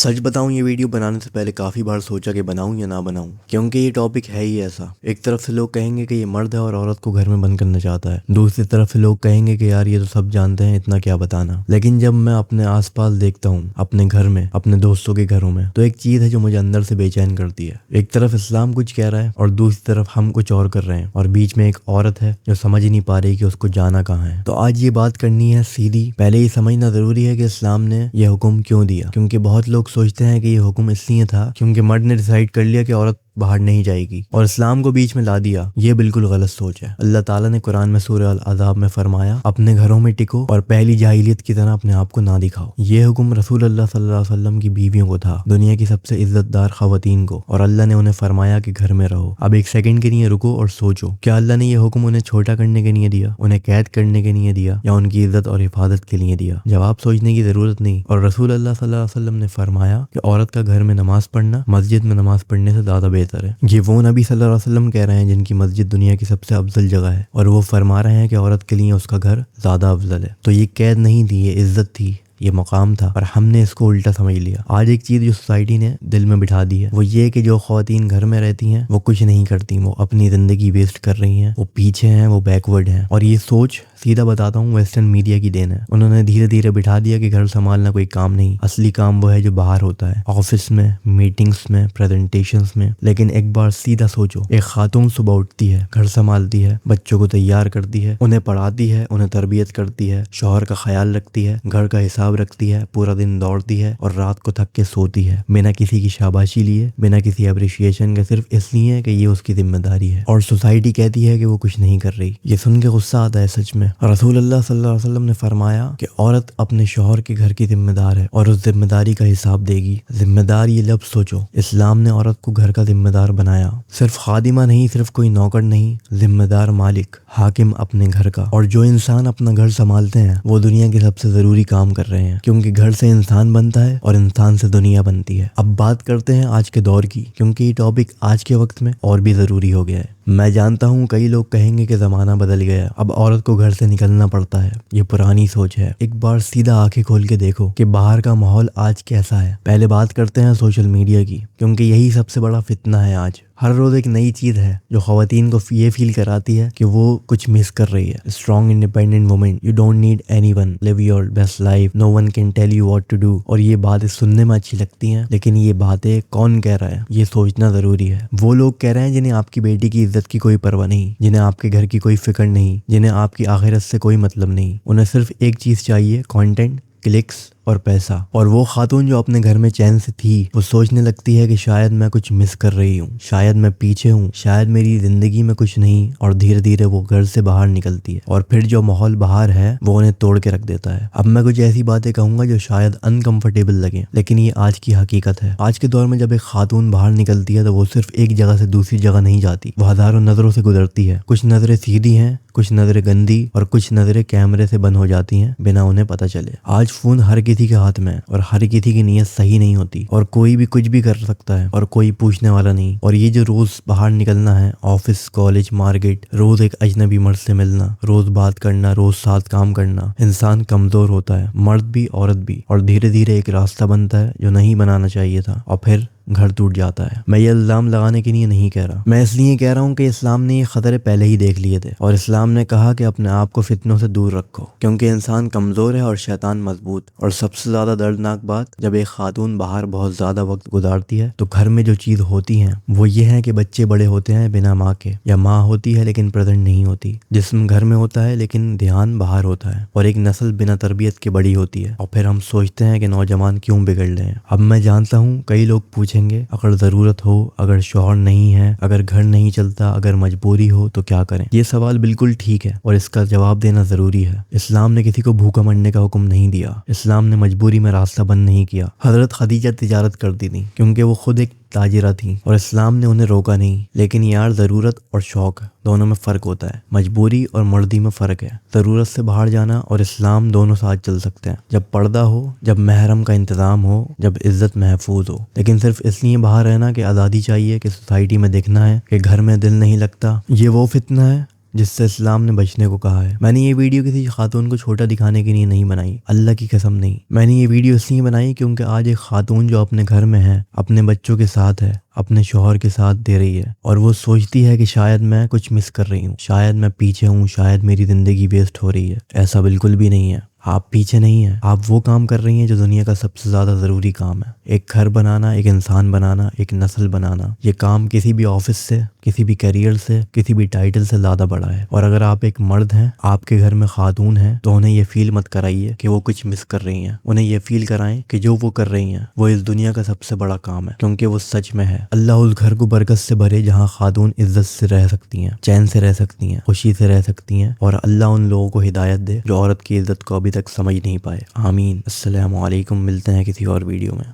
سچ بتاؤں یہ ویڈیو بنانے سے پہلے کافی بار سوچا کہ بناؤں یا نہ بناؤں، کیونکہ یہ ٹاپک ہے ہی ایسا۔ ایک طرف سے لوگ کہیں گے کہ یہ مرد ہے اور عورت کو گھر میں بند کرنا چاہتا ہے، دوسری طرف سے لوگ کہیں گے کہ یار یہ تو سب جانتے ہیں، اتنا کیا بتانا۔ لیکن جب میں اپنے آس پاس دیکھتا ہوں، اپنے گھر میں، اپنے دوستوں کے گھروں میں، تو ایک چیز ہے جو مجھے اندر سے بے چین کرتی ہے۔ ایک طرف اسلام کچھ کہہ رہا ہے اور دوسری طرف ہم کچھ اور کر رہے ہیں، اور بیچ میں ایک عورت ہے جو سمجھ ہی نہیں پا رہی کہ اس کو جانا کہاں ہے۔ تو آج یہ بات کرنی ہے سیدھی۔ پہلے یہ سمجھنا ضروری ہے کہ اسلام نے یہ حکم کیوں دیا، کیونکہ بہت لوگ سوچتے ہیں کہ یہ حکم اس لیے تھا کیونکہ مرد نے ڈیسائیڈ کر لیا کہ عورت باہر نہیں جائے گی اور اسلام کو بیچ میں لا دیا۔ یہ بالکل غلط سوچ ہے۔ اللہ تعالیٰ نے قرآن میں سورہ الاحزاب میں فرمایا، اپنے گھروں میں ٹکو اور پہلی جاہلیت کی طرح اپنے آپ کو نہ دکھاؤ۔ یہ حکم رسول اللہ صلی اللہ علیہ وسلم کی بیویوں کو تھا، دنیا کی سب سے عزت دار خواتین کو، اور اللہ نے انہیں فرمایا کہ گھر میں رہو۔ اب ایک سیکنڈ کے لیے رکو اور سوچو، کیا اللہ نے یہ حکم انہیں چھوٹا کرنے کے لیے دیا، انہیں قید کرنے کے لیے دیا، یا ان کی عزت اور حفاظت کے لیے دیا؟ جواب سوچنے کی ضرورت نہیں۔ اور رسول اللہ صلی اللہ علیہ وسلم نے فرمایا کہ عورت کا گھر میں نماز پڑھنا مسجد میں نماز پڑھنے سے زیادہ بہتر ہے۔ یہ وہ نبی صلی اللہ علیہ وسلم کہہ رہے ہیں جن کی مسجد دنیا کی سب سے افضل جگہ ہے، اور وہ فرما رہے ہیں کہ عورت کے لیے اس کا گھر زیادہ افضل ہے۔ تو یہ قید نہیں تھی، یہ عزت تھی، یہ مقام تھا، اور ہم نے اس کو الٹا سمجھ لیا۔ آج ایک چیز جو سوسائٹی نے دل میں بٹھا دی ہے وہ یہ کہ جو خواتین گھر میں رہتی ہیں وہ کچھ نہیں کرتی، وہ اپنی زندگی ویسٹ کر رہی ہیں، وہ پیچھے ہیں، وہ بیکورڈ ہیں۔ اور یہ سوچ سیدھا بتاتا ہوں ویسٹرن میڈیا کی دین ہے۔ انہوں نے دھیرے دھیرے بٹھا دیا کہ گھر سنبھالنا کوئی کام نہیں، اصلی کام وہ ہے جو باہر ہوتا ہے، آفس میں، میٹنگز میں، پریزنٹیشنز میں۔ لیکن ایک بار سیدھا سوچو، ایک خاتون صبح اٹھتی ہے، گھر سنبھالتی ہے، بچوں کو تیار کرتی ہے، انہیں پڑھاتی ہے، انہیں تربیت کرتی ہے، شوہر کا خیال رکھتی ہے، گھر کا حساب رکھتی ہے، پورا دن دوڑتی ہے اور رات کو تھک کے سوتی ہے، بنا کسی کی شاباشی لیے، بنا کسی اپریشیشن کے، صرف اس لیے کہ یہ اس کی ذمہ داری ہے، اور سوسائٹی کہتی ہے کہ وہ کچھ نہیں کر رہی۔ یہ سن کے غصہ آتا ہے سچ میں۔ رسول اللہ صلی اللہ علیہ وسلم نے فرمایا کہ عورت اپنے شوہر کے گھر کی ذمہ دار ہے اور اس ذمہ داری کا حساب دے گی۔ ذمہ دار، یہ لفظ سوچو، اسلام نے عورت کو گھر کا ذمہ دار بنایا، صرف خادمہ نہیں، صرف کوئی نوکر نہیں، ذمہ دار، مالک، حاکم اپنے گھر کا۔ اور جو انسان اپنا گھر سنبھالتے ہیں وہ دنیا کے سب سے ضروری کام کر رہے ہیں، کیونکہ گھر سے انسان بنتا ہے اور انسان سے دنیا بنتی ہے۔ اب بات کرتے ہیں آج کے دور کی، کیونکہ یہ ٹاپک آج کے وقت میں اور بھی ضروری ہو گیا ہے۔ میں جانتا ہوں کئی لوگ کہیں گے کہ زمانہ بدل گیا، اب عورت کو گھر سے نکلنا پڑتا ہے، یہ پرانی سوچ ہے۔ ایک بار سیدھا آنکھیں کھول کے دیکھو کہ باہر کا ماحول آج کیسا ہے۔ پہلے بات کرتے ہیں سوشل میڈیا کی، کیونکہ یہی سب سے بڑا فتنہ ہے آج۔ ہر روز ایک نئی چیز ہے جو خواتین کو یہ فیل کراتی ہے کہ وہ کچھ مس کر رہی ہے۔ Strong independent woman, you don't need anyone, live your best life, no one can tell you what to do. اور یہ باتیں سننے میں اچھی لگتی ہیں، لیکن یہ باتیں کون کہہ رہا ہے یہ سوچنا ضروری ہے۔ وہ لوگ کہہ رہے ہیں جنہیں آپ کی بیٹی کی عزت کی کوئی پرواہ نہیں، جنہیں آپ کے گھر کی کوئی فکر نہیں، جنہیں آپ کی آخرت سے کوئی مطلب نہیں۔ انہیں صرف ایک چیز چاہیے، کانٹینٹ، کلکس اور پیسہ۔ اور وہ خاتون جو اپنے گھر میں چین سے تھی، وہ سوچنے لگتی ہے کہ شاید میں کچھ مس کر رہی ہوں، شاید میں پیچھے ہوں، شاید میری زندگی میں کچھ نہیں، اور دھیرے دھیرے وہ گھر سے باہر نکلتی ہے، اور پھر جو ماحول باہر ہے وہ انہیں توڑ کے رکھ دیتا ہے۔ اب میں کچھ ایسی باتیں کہوں گا جو شاید انکمفرٹیبل لگیں، لیکن یہ آج کی حقیقت ہے۔ آج کے دور میں جب ایک خاتون باہر نکلتی ہے تو وہ صرف ایک جگہ سے دوسری جگہ نہیں جاتی، وہ ہزاروں نظروں سے گزرتی ہے۔ کچھ نظریں سیدھی ہیں، کچھ نظریں گندی، اور کچھ نظریں کیمرے سے بند ہو جاتی ہیں بنا انہیں پتہ چلے۔ آج فون ہر کسی کے ہاتھ میں، اور ہر کسی کی نیت صحیح نہیں ہوتی، اور کوئی بھی کچھ بھی کر سکتا ہے، اور کوئی پوچھنے والا نہیں۔ اور یہ جو روز باہر نکلنا ہے، آفس، کالج، مارکیٹ، روز ایک اجنبی مرد سے ملنا، روز بات کرنا، روز ساتھ کام کرنا، انسان کمزور ہوتا ہے، مرد بھی عورت بھی، اور دھیرے دھیرے ایک راستہ بنتا ہے جو نہیں بنانا چاہیے تھا، اور پھر گھر ٹوٹ جاتا ہے۔ میں یہ الزام لگانے کے لیے نہیں کہہ رہا، میں اس لیے کہہ رہا ہوں کہ اسلام نے یہ خطرے پہلے ہی دیکھ لیے تھے، اور اسلام نے کہا کہ اپنے آپ کو فتنوں سے دور رکھو، کیونکہ انسان کمزور ہے اور شیطان مضبوط۔ اور سب سے زیادہ دردناک بات، جب ایک خاتون باہر بہت زیادہ وقت گزارتی ہے تو گھر میں جو چیز ہوتی ہیں وہ یہ ہے کہ بچے بڑے ہوتے ہیں بنا ماں کے، یا ماں ہوتی ہے لیکن پریزنٹ نہیں ہوتی، جسم گھر میں ہوتا ہے لیکن دھیان باہر ہوتا ہے، اور ایک نسل بنا تربیت کے بڑی ہوتی ہے۔ اور پھر ہم سوچتے ہیں کہ نوجوان کیوں بگڑ رہے ہیں۔ اب میں جانتا ہوں کئی لوگ پوچھیں گے، اگر ضرورت ہو، اگر شوہر نہیں ہے، اگر گھر نہیں چلتا، اگر مجبوری ہو تو کیا کریں؟ یہ سوال بالکل ٹھیک ہے اور اس کا جواب دینا ضروری ہے۔ اسلام نے کسی کو بھوکا مرنے کا حکم نہیں دیا، اسلام نے مجبوری میں راستہ بند نہیں کیا۔ حضرت خدیجہ تجارت کرتی تھی کیونکہ وہ خود ایک تاجرہ تھیں، اور اسلام نے انہیں روکا نہیں۔ لیکن یار، ضرورت اور شوق دونوں میں فرق ہوتا ہے، مجبوری اور مردی میں فرق ہے۔ ضرورت سے باہر جانا اور اسلام دونوں ساتھ چل سکتے ہیں، جب پردہ ہو، جب محرم کا انتظام ہو، جب عزت محفوظ ہو۔ لیکن صرف اس لیے باہر رہنا کہ آزادی چاہیے، کہ سوسائٹی میں دیکھنا ہے، کہ گھر میں دل نہیں لگتا، یہ وہ فتنہ ہے جس سے اسلام نے بچنے کو کہا ہے۔ میں نے یہ ویڈیو کسی خاتون کو چھوٹا دکھانے کے لیے نہیں بنائی، اللہ کی قسم نہیں۔ میں نے یہ ویڈیو اس لیے بنائی کیونکہ آج ایک خاتون جو اپنے گھر میں ہے، اپنے بچوں کے ساتھ ہے، اپنے شوہر کے ساتھ دے رہی ہے، اور وہ سوچتی ہے کہ شاید میں کچھ مس کر رہی ہوں، شاید میں پیچھے ہوں، شاید میری زندگی ویسٹ ہو رہی ہے۔ ایسا بالکل بھی نہیں ہے، آپ پیچھے نہیں ہیں، آپ وہ کام کر رہی ہیں جو دنیا کا سب سے زیادہ ضروری کام ہے۔ ایک گھر بنانا، ایک انسان بنانا، ایک نسل بنانا، یہ کام کسی بھی آفس سے، کسی بھی کیریئر سے، کسی بھی ٹائٹل سے زیادہ بڑا ہے۔ اور اگر آپ ایک مرد ہیں، آپ کے گھر میں خاتون ہیں، تو انہیں یہ فیل مت کرائیے کہ وہ کچھ مس کر رہی ہیں، انہیں یہ فیل کرائیں کہ جو وہ کر رہی ہیں وہ اس دنیا کا سب سے بڑا کام ہے، کیونکہ وہ سچ میں ہے۔ اللہ اس گھر کو برکت سے بھرے جہاں خاتون عزت سے رہ سکتی ہیں، چین سے رہ سکتی ہیں، خوشی سے رہ سکتی ہیں، اور اللہ ان لوگوں کو ہدایت دے جو عورت کی عزت کو ابھی تک سمجھ نہیں پائے۔ آمین۔ السلام علیکم، ملتے ہیں کسی اور ویڈیو میں۔